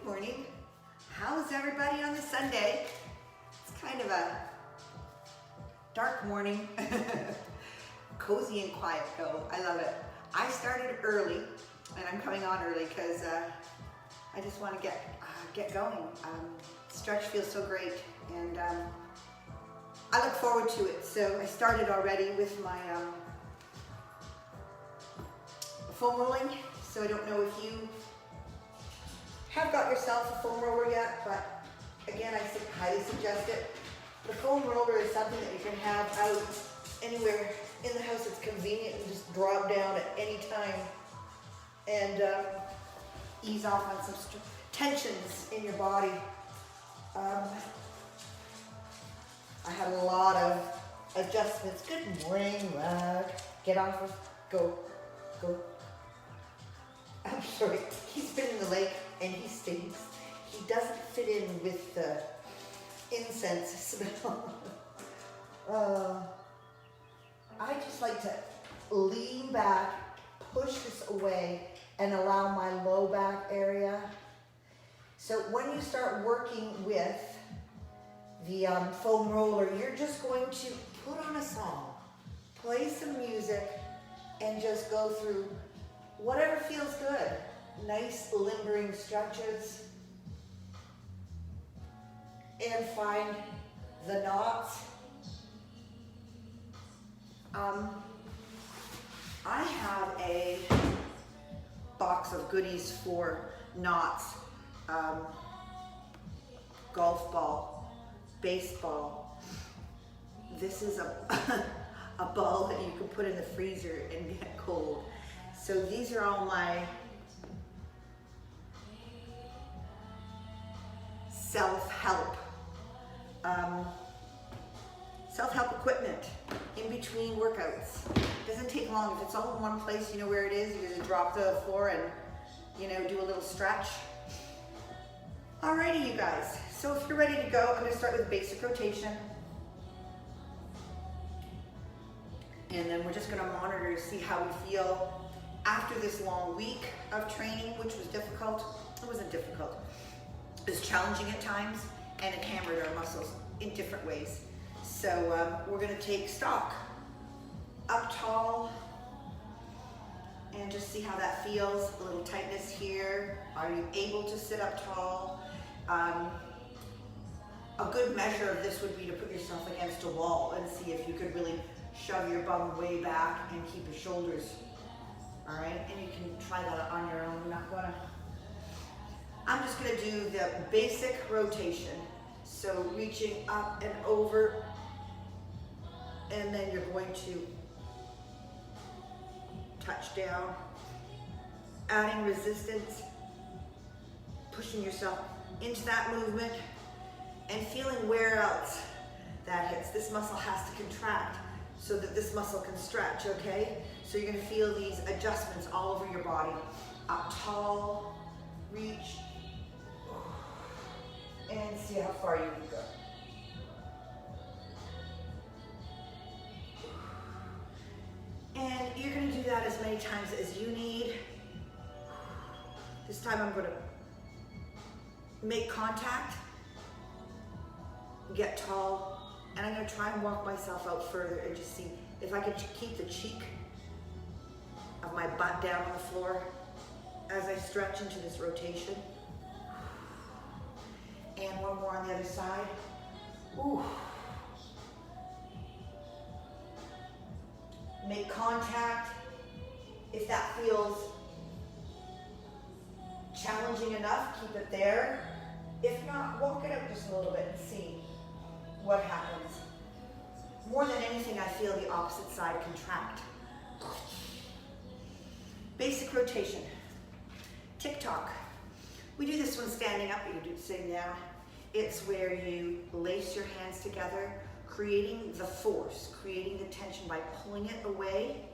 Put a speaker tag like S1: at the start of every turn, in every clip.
S1: Good morning. How's everybody on this Sunday? It's kind of a dark morning. Cozy and quiet though. I love it. I started early and I'm coming on early because I just want to get going. Stretch feels so great and I look forward to it. So I started already with my foam rolling. So I don't know if you have got yourself a foam roller yet, but again, I highly suggest it. The foam roller is something that you can have out anywhere in the house. It's convenient and just drop down at any time and ease off on some tensions in your body. I had a lot of adjustments. Good morning, Rag. Get off of, go. I'm sorry, he's been in the lake and he stinks. He doesn't fit in with the incense smell. I just like to lean back, push this away, and allow my low back area. So when you start working with the foam roller, you're just going to put on a song, play some music, and just go through whatever feels good. Nice limbering stretches. And find the knots. I have a box of goodies for knots. Golf ball, baseball. This is a ball that you can put in the freezer and get cold. So these are all my self-help equipment in between workouts. Doesn't take long. If it's all in one place, you know where it is. You just drop to the floor and, do a little stretch. Alrighty, you guys. So if you're ready to go, I'm going to start with basic rotation. And then we're just going to monitor to see how we feel after this long week of training, which was difficult. It wasn't difficult. It was challenging at times, and it hammered our muscles in different ways. So we're going to take stock. Up tall, and just see how that feels. A little tightness here. Are you able to sit up tall? A good measure of this would be to put yourself against a wall and see if you could really shove your bum way back and keep your shoulders. All right, and you can try that on your own. I'm just gonna do the basic rotation. So reaching up and over, and then you're going to touch down, adding resistance, pushing yourself into that movement, and feeling where else that hits. This muscle has to contract so that this muscle can stretch, okay? So you're gonna feel these adjustments all over your body. Up tall, reach, and see how far you can go. And you're gonna do that as many times as you need. This time I'm gonna make contact, get tall, and I'm gonna try and walk myself out further and just see if I can keep the cheek of my butt down on the floor as I stretch into this rotation. And one more on the other side. Ooh. Make contact. If that feels challenging enough, keep it there. If not, walk it up just a little bit and see what happens. More than anything, I feel the opposite side contract. Basic rotation. Tik Tock. We do this one standing up, you can do it sitting down. It's where you lace your hands together, creating the force, creating the tension by pulling it away.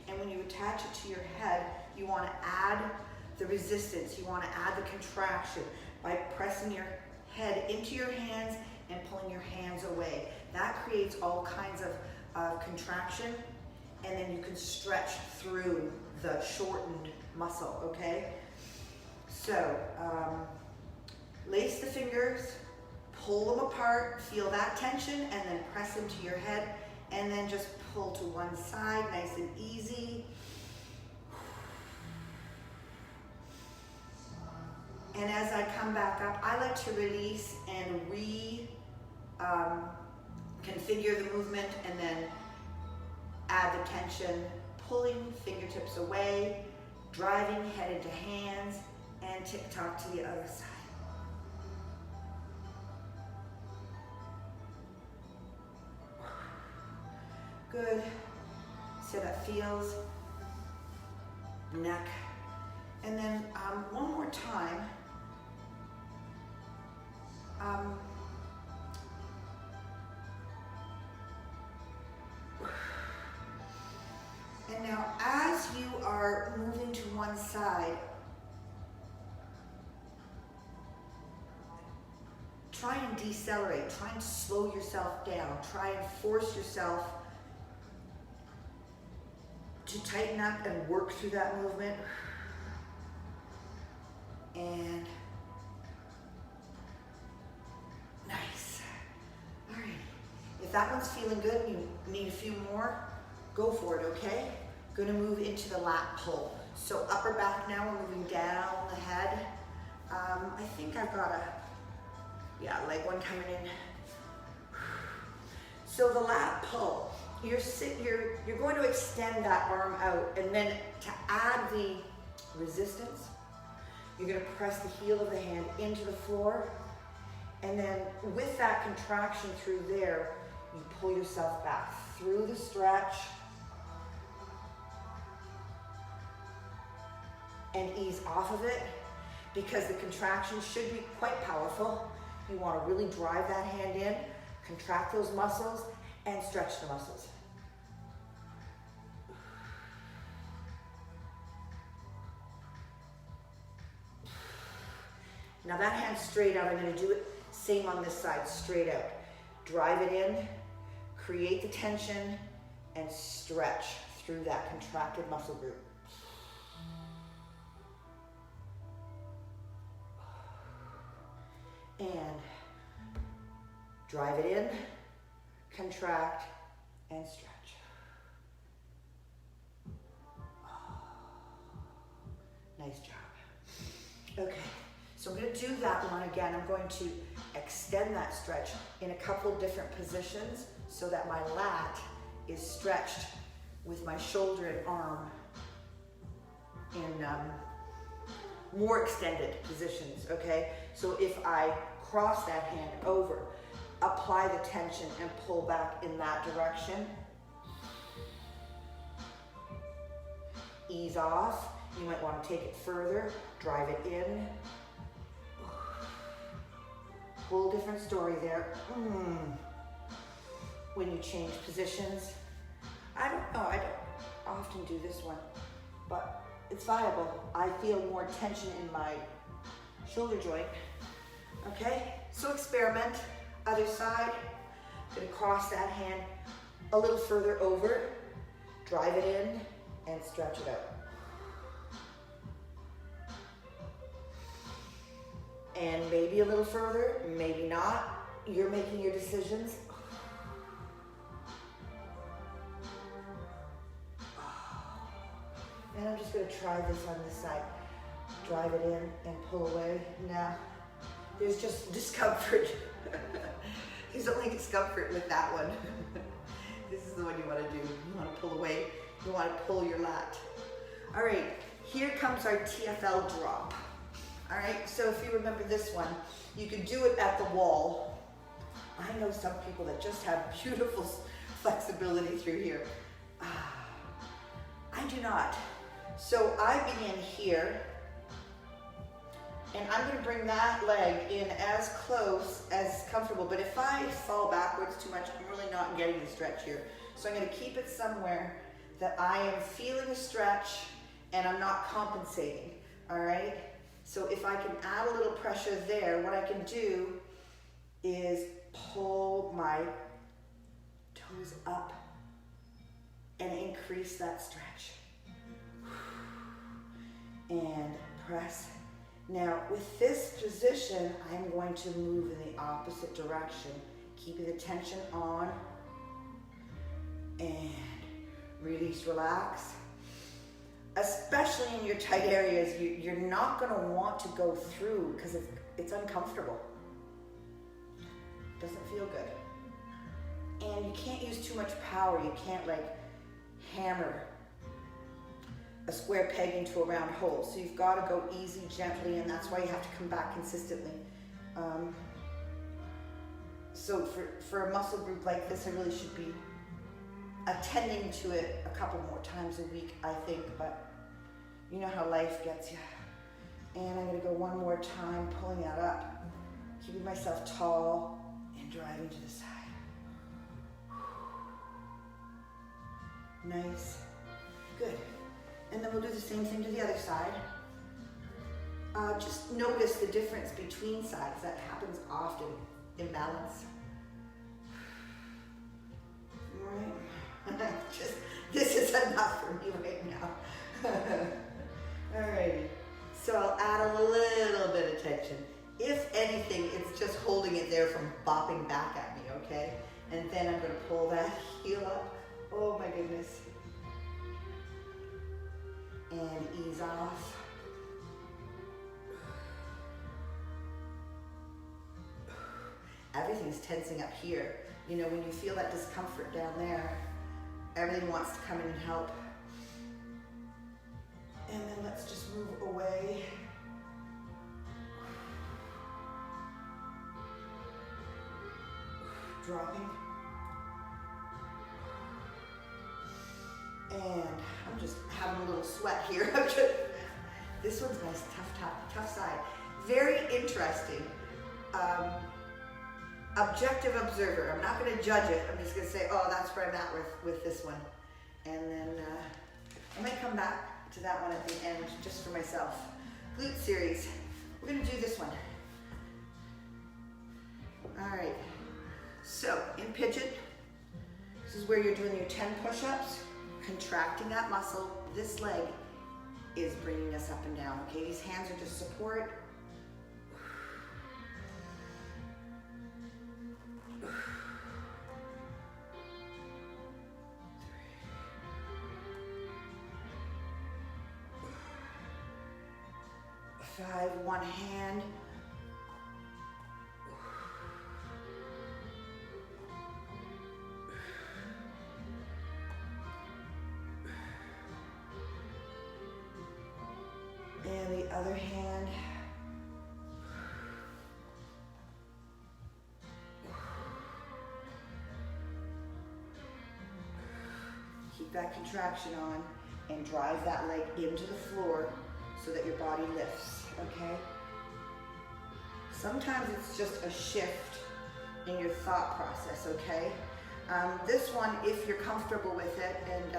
S1: And when you attach it to your head, you want to add the resistance. You want to add the contraction by pressing your head into your hands and pulling your hands away. That creates all kinds of contraction, and then you can stretch through the shortened muscle, okay? So, Lace the fingers, pull them apart, feel that tension, and then press into your head, and then just pull to one side, nice and easy. And as I come back up, I like to release and configure the movement, and then add the tension, pulling fingertips away, driving head into hands, and Tik Tock to the other side. Good. So that feels neck. And then one more time. And now as you are moving to one side, try and decelerate, try and slow yourself down, try and force yourself to tighten up and work through that movement. And nice. All right. If that one's feeling good and you need a few more, go for it, okay? Gonna move into the lat pull. So upper back now, we're moving down the head. I think I've got leg one coming in. So the lat pull, you're going to extend that arm out, and then to add the resistance, you're gonna press the heel of the hand into the floor, and then with that contraction through there, you pull yourself back through the stretch and ease off of it, because the contraction should be quite powerful. You want to really drive that hand in, contract those muscles, and stretch the muscles. Now that hand straight out, I'm going to do it same on this side, straight out. Drive it in, create the tension, and stretch through that contracted muscle group. And drive it in, contract, and stretch. Nice job. Okay, so I'm going to do that one again. I'm going to extend that stretch in a couple different positions so that my lat is stretched with my shoulder and arm in more extended positions, okay? So if I cross that hand over, apply the tension and pull back in that direction. Ease off. You might want to take it further, drive it in. Whole different story there. When you change positions. I don't know, I don't often do this one, but it's viable. I feel more tension in my shoulder joint. Okay, so experiment. Other side, gonna cross that hand a little further over, drive it in, and stretch it out. And maybe a little further, maybe not. You're making your decisions. And I'm just gonna try this on this side. Drive it in and pull away. Now, there's just discomfort. There's only discomfort with that one. This is the one you want to do. You want to pull away. You want to pull your lat. All right, here comes our TFL drop. All right, so if you remember this one, you can do it at the wall. I know some people that just have beautiful flexibility through here. I do not. So I begin here, and I'm going to bring that leg in as close as comfortable. But if I fall backwards too much, I'm really not getting the stretch here. So I'm going to keep it somewhere that I am feeling a stretch and I'm not compensating. All right? So if I can add a little pressure there, what I can do is pull my toes up and increase that stretch. And press Now with this position, I'm going to move in the opposite direction, keeping the tension on, and release, relax. Especially in your tight areas, you're not going to want to go through because it's uncomfortable. Doesn't feel good. And you can't use too much power. You can't like hammer a square peg into a round hole. So you've got to go easy, gently, and that's why you have to come back consistently. So for a muscle group like this, I really should be attending to it a couple more times a week, I think, but you know how life gets you. And I'm gonna go one more time, pulling that up, keeping myself tall and driving to the side. Nice, good. And then we'll do the same thing to the other side. Just notice the difference between sides. That happens often, imbalance. All right. This is enough for me right now. Alrighty, so I'll add a little bit of tension. If anything, it's just holding it there from bopping back at me, okay? And then I'm gonna pull that heel up. Oh my goodness. And ease off. Everything's tensing up here. You know, when you feel that discomfort down there, everything wants to come in and help. And then let's just move away. Dropping. And I'm just having a little sweat here. This one's nice, tough side. Very interesting. Objective observer. I'm not going to judge it. I'm just going to say, oh, that's where I'm at with this one. And then I might come back to that one at the end just for myself. Glute series. We're going to do this one. All right. So in pigeon, this is where you're doing your 10 push-ups, contracting that muscle. This leg is bringing us up and down. Okay, these hands are just support. 5, one hand. And the other hand. Keep that contraction on and drive that leg into the floor so that your body lifts, okay? Sometimes it's just a shift in your thought process, okay? This one, if you're comfortable with it, and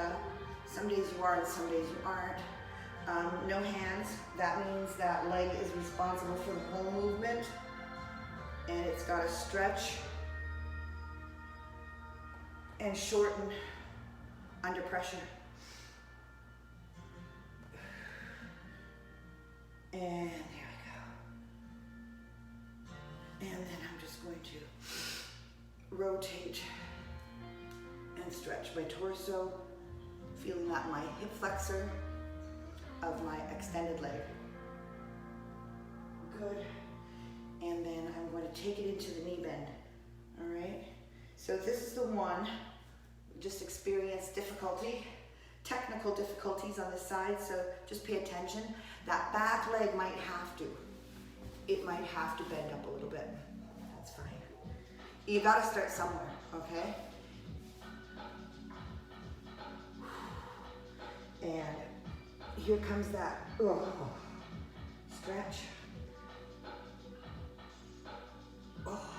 S1: some days you are and some days you aren't. No hands, that means that leg is responsible for the whole movement, and it's got to stretch and shorten under pressure. And there we go. And then I'm just going to rotate and stretch my torso, feeling that in my hip flexor of my extended leg. Good. And then I'm going to take it into the knee bend. All right. So this is the one. Just experience difficulty, technical difficulties on this side, so just pay attention. That back leg might have to. It might have to bend up a little bit. That's fine. You gotta start somewhere, okay? And here comes that stretch. Oh.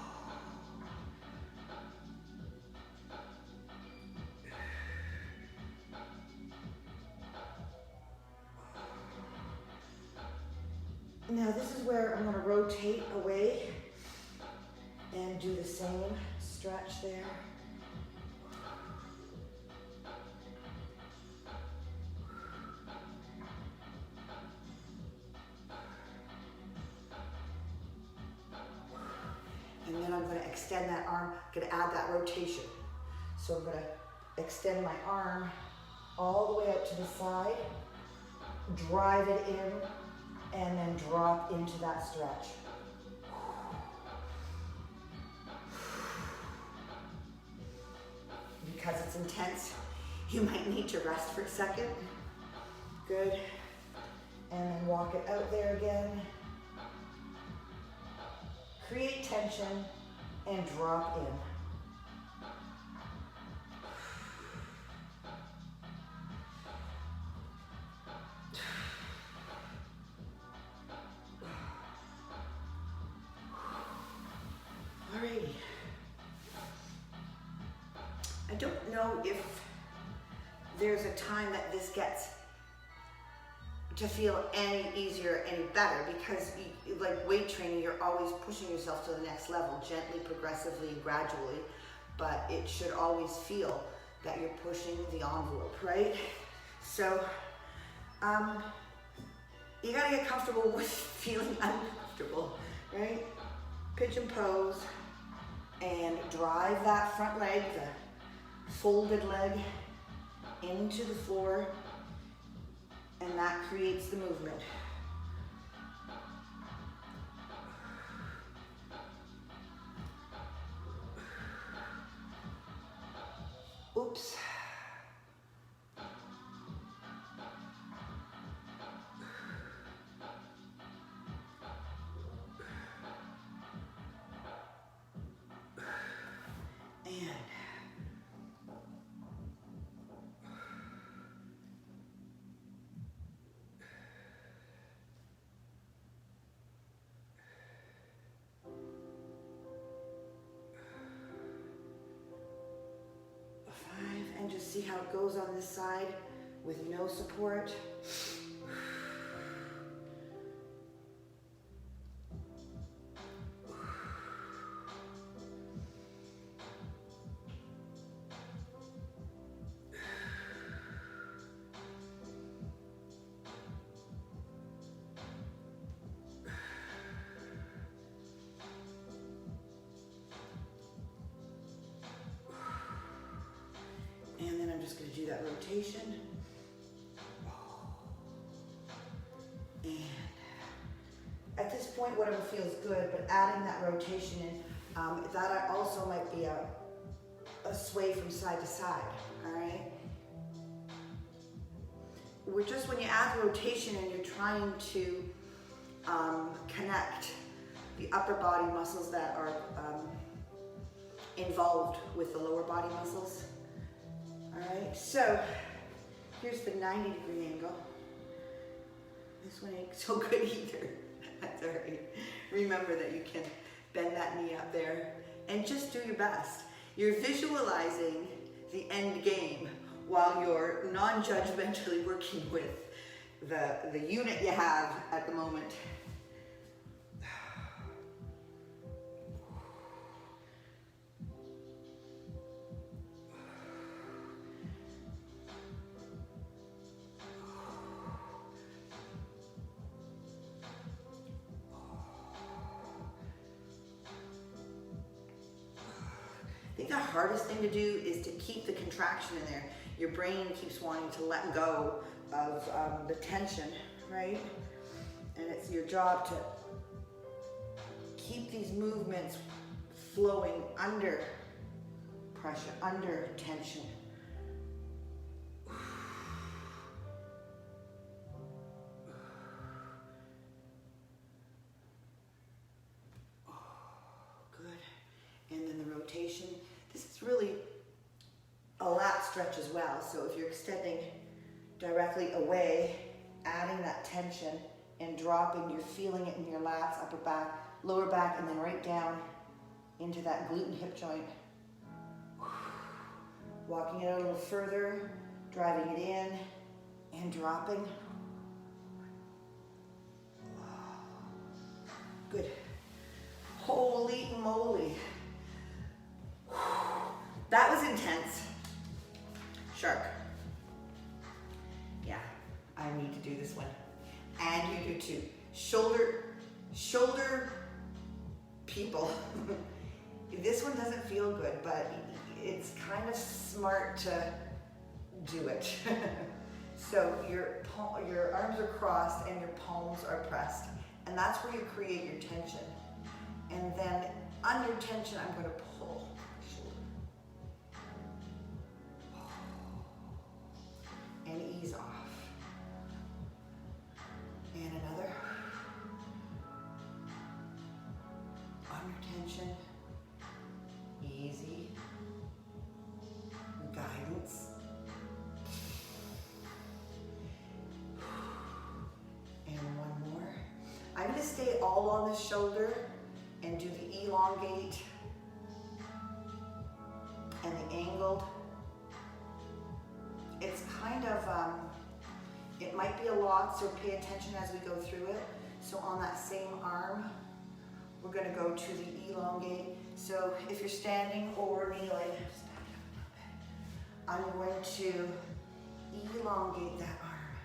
S1: Now this is where I'm going to rotate away and do the same stretch there. extend that arm, I'm gonna add that rotation. So I'm gonna extend my arm all the way out to the side, drive it in, and then drop into that stretch. Because it's intense, you might need to rest for a second. Good. And then walk it out there again. Create tension and drop in. Alrighty. I don't know if there's a time that this gets to feel any easier, any better, because like weight training, you're always pushing yourself to the next level, gently, progressively, gradually, but it should always feel that you're pushing the envelope, right? So, you gotta get comfortable with feeling uncomfortable, right? Pigeon pose, and drive that front leg, the folded leg, into the floor, and that creates the movement. Oops. And and just see how it goes on this side with no support. And then I'm just going to do that rotation. And at this point, whatever feels good, but adding that rotation in, that also might be a sway from side to side, all right? We're just, when you add rotation and you're trying to connect the upper body muscles that are involved with the lower body muscles. All right, so here's the 90-degree angle. This one ain't so good either. That's all right. Remember that you can bend that knee up there and just do your best. You're visualizing the end game while you're non-judgmentally working with the unit you have at the moment. I think the hardest thing to do is to keep the contraction in there. Your brain keeps wanting to let go of the tension, right? And it's your job to keep these movements flowing under pressure, under tension. And then the rotation. This is really a lat stretch as well. So if you're extending directly away, adding that tension and dropping, you're feeling it in your lats, upper back, lower back, and then right down into that glute hip joint. Walking it out a little further, driving it in and dropping. Good. Holy moly. That was intense. Shark. Yeah, I need to do this one. And you do too. Shoulder people. This one doesn't feel good, but it's kind of smart to do it. So your arms are crossed and your palms are pressed. And that's where you create your tension. And then under tension, I'm going to pull. And ease off. And another. Under tension. Easy. Guidance. And one more. I'm going to stay all on the shoulder and do the elongate and the angled. It's kind of, it might be a lot, so pay attention as we go through it. So on that same arm, we're going to go to the elongate. So if you're standing or kneeling, I'm going to elongate that arm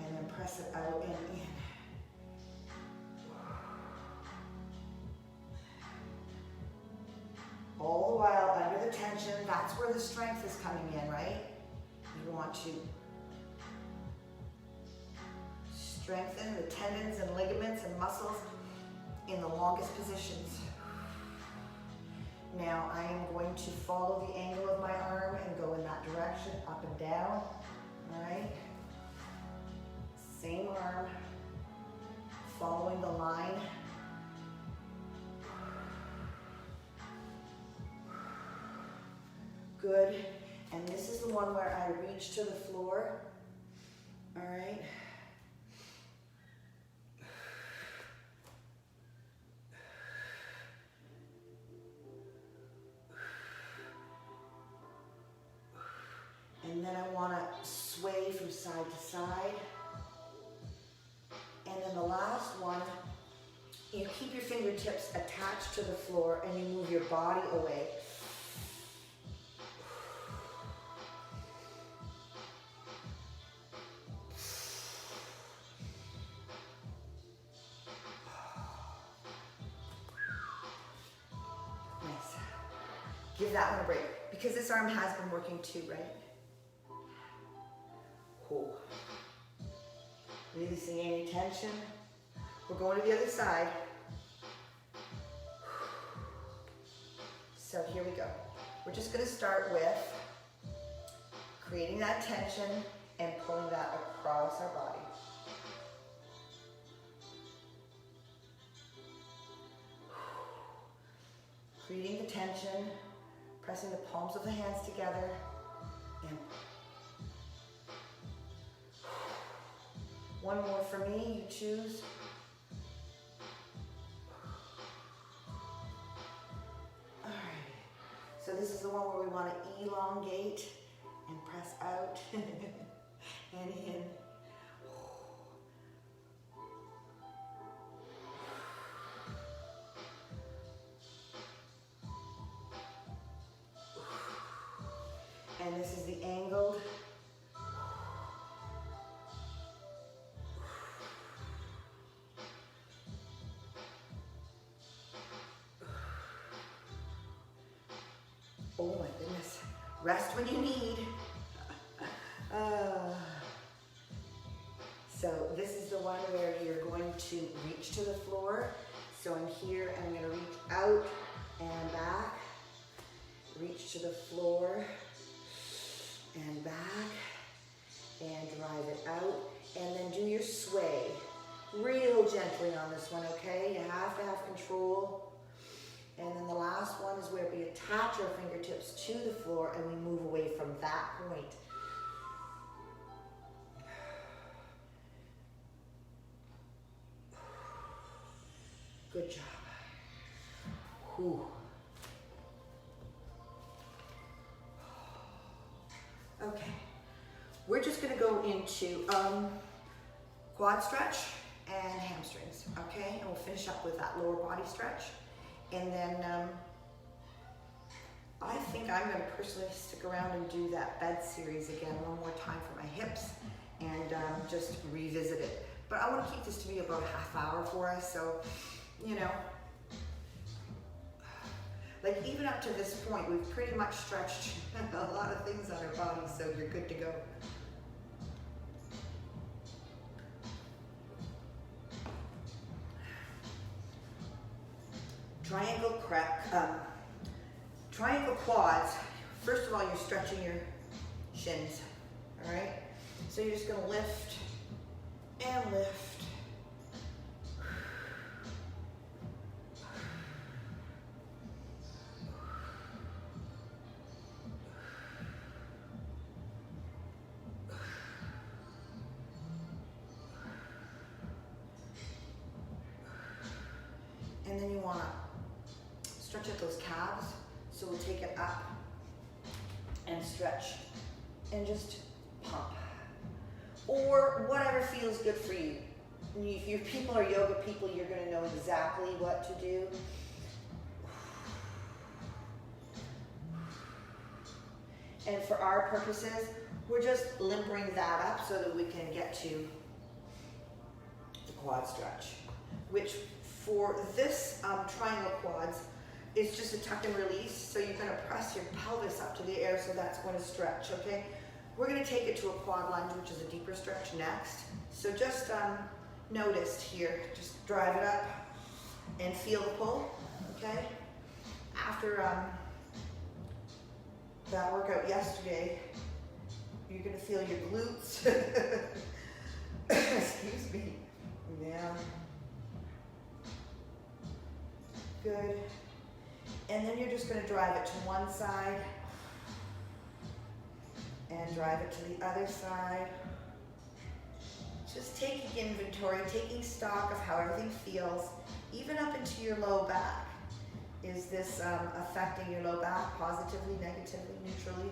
S1: and then press it out and in. All the while under the tension, that's where the strength is coming in, right? You want to strengthen the tendons and ligaments and muscles in the longest positions. Now I am going to follow the angle of my arm and go in that direction, up and down, all right? Same arm, following the line. Good. And this is the one where I reach to the floor. All right. And then I want to sway from side to side. And then the last one, you keep your fingertips attached to the floor and you move your body away. Give that one a break, because this arm has been working too, right? Cool. Releasing any tension. We're going to the other side. So here we go. We're just going to start with creating that tension and pulling that across our body. Creating the tension. Pressing the palms of the hands together and one more for me, you choose. All right, so this is the one where we want to elongate and press out and in. And this is the angled. Oh my goodness. Rest when you need. So this is the one where you're going to reach to the floor. So I'm here and I'm going to reach out and back. Reach to the floor. And back, and drive it out, and then do your sway. Real gently on this one, okay? You have to have control. And then the last one is where we attach our fingertips to the floor and we move away from that point. Good job. Whew. Okay, we're just going to go into quad stretch and hamstrings, okay? And we'll finish up with that lower body stretch. And then I think I'm going to personally stick around and do that bed series again one more time for my hips and just revisit it. But I want to keep this to be about a half hour for us, so, you know. Like even up to this point, we've pretty much stretched a lot of things on our body, so you're good to go. Triangle quads. First of all, you're stretching your shins, all right? So you're just gonna lift and lift. And then you wanna stretch out those calves. So we'll take it up and stretch and just pump. Or whatever feels good for you. If your people are yoga people, you're gonna know exactly what to do. And for our purposes, we're just limbering that up so that we can get to the quad stretch, which for this triangle quads, it's just a tuck and release. So you're gonna press your pelvis up to the air, so that's going to stretch, okay? We're gonna take it to a quad lunge, which is a deeper stretch next. So just notice here, just drive it up and feel the pull, okay? After that workout yesterday, you're gonna feel your glutes. Excuse me. Yeah. Good. And then you're just gonna drive it to one side and drive it to the other side. Just taking inventory, taking stock of how everything feels, even up into your low back. Is this affecting your low back positively, negatively, neutrally?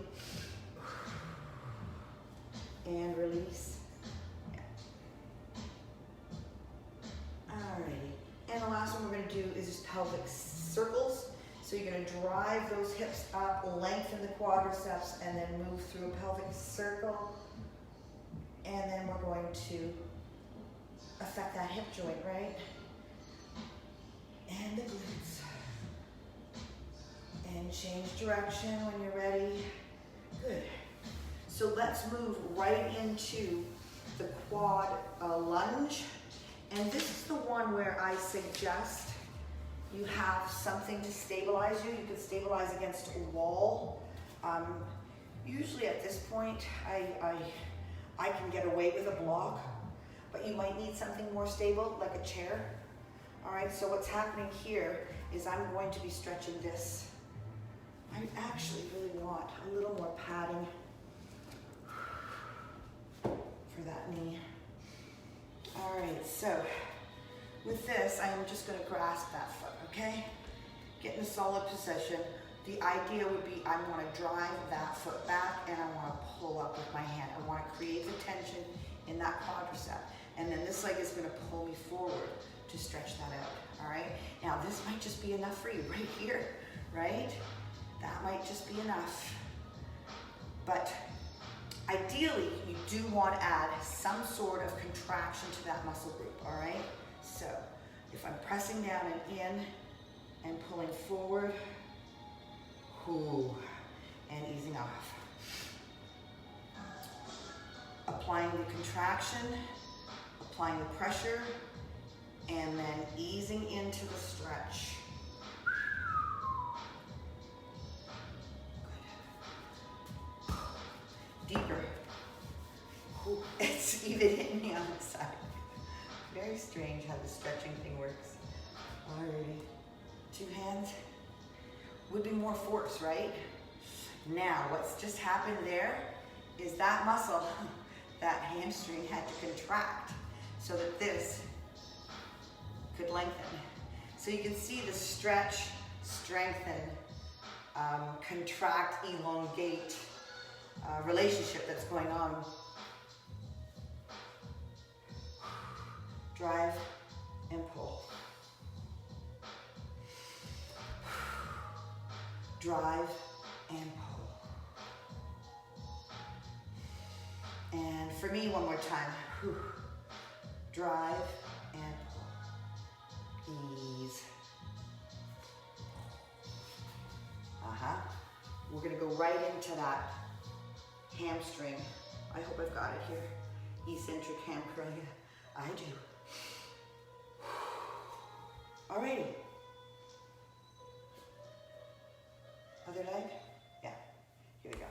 S1: And release. Yeah. Alrighty. And the last one we're gonna do is just pelvic circles. So you're gonna drive those hips up, lengthen the quadriceps, and then move through a pelvic circle. And then we're going to affect that hip joint, right? And the glutes. And change direction when you're ready. Good. So let's move right into the quad lunge. And this is the one where I suggest you have something to stabilize you. You can stabilize against a wall. Usually at this point, I can get away with a block, but you might need something more stable, like a chair. All right, so what's happening here is I'm going to be stretching this. I actually really want a little more padding for that knee. All right, so with this, I am just gonna grasp that foot, okay? Get in a solid position. The idea would be I wanna drive that foot back and I wanna pull up with my hand. I wanna create the tension in that quadricep. And then this leg is gonna pull me forward to stretch that out, all right? Now this might just be enough for you right here, right? That might just be enough. But ideally, you do want to add some sort of contraction to that muscle group, all right? So if I'm pressing down and in and pulling forward, and easing off. Applying the contraction, applying the pressure, and then easing into the stretch. Deeper. It's even hitting me on the side. Very strange how the stretching thing works. Alrighty. 2 hands. Would be more force, right? Now, what's just happened there is that muscle, that hamstring had to contract so that this could lengthen. So you can see the stretch, strengthen, contract, elongate relationship that's going on. Drive and pull. Drive and pull. And for me, one more time. Drive and pull. Ease. we're gonna go right into that hamstring. I hope I've got it here. Eccentric ham curl, yeah, I do. Alrighty. Other leg? Yeah, here we go.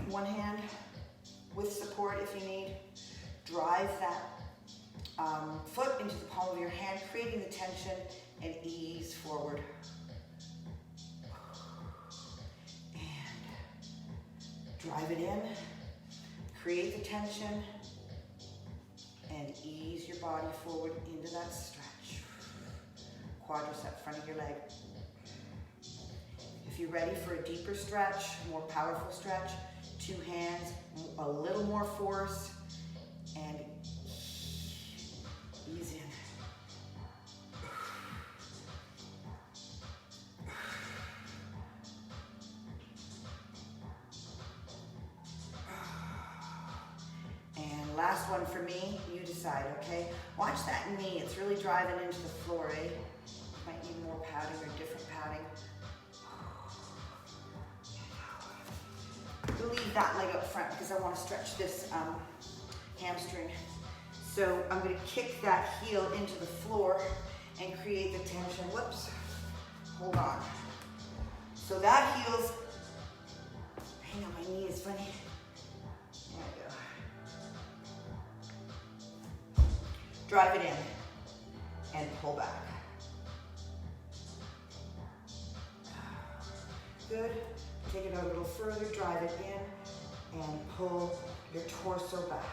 S1: One hand with support if you need. Drive that foot into the palm of your hand, creating the tension, and ease forward. And drive it in, create the tension, and ease your body forward into that stretch. Quadricep, front of your leg. If you're ready for a deeper stretch, more powerful stretch, two hands, a little more force, and ease in. And last one for me, you decide, okay? Watch that knee, it's really driving into the floor, eh? Might need more padding or different padding. We'll leave that leg up front because I want to stretch this hamstring. So I'm going to kick that heel into the floor and create the tension. Whoops, hold on. So that heel's, hang on, my knee is funny. There we go. Drive it in and pull back. Good. Take it out a little further, drive it in, and pull your torso back.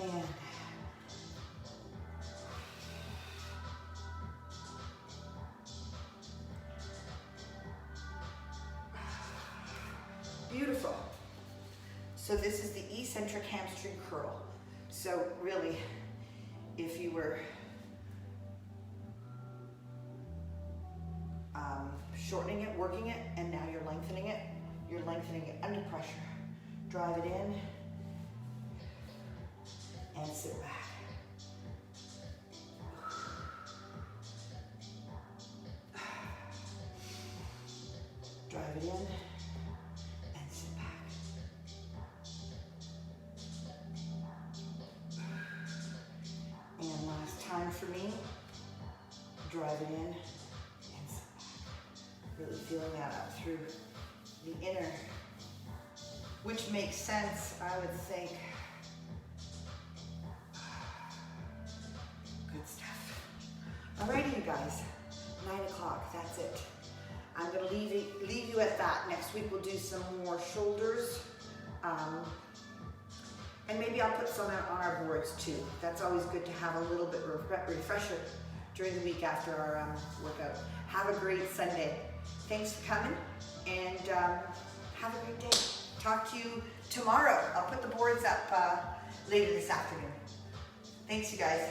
S1: And beautiful. So this is the eccentric hamstring curl. So really, if you were shortening it, working it, and now you're lengthening it under pressure. Drive it in and sit back. Drive it in and sit back. And last time for me, drive it in. Really feeling that out through the inner, which makes sense, I would think. Good stuff. Alrighty, you guys, 9 o'clock, that's it. I'm gonna leave you at that. Next week we'll do some more shoulders. And maybe I'll put some out on our boards too. That's always good to have a little bit refresher during the week after our workout. Have a great Sunday. Thanks for coming, and have a great day. Talk to you tomorrow. I'll put the boards up later this afternoon. Thanks, you guys.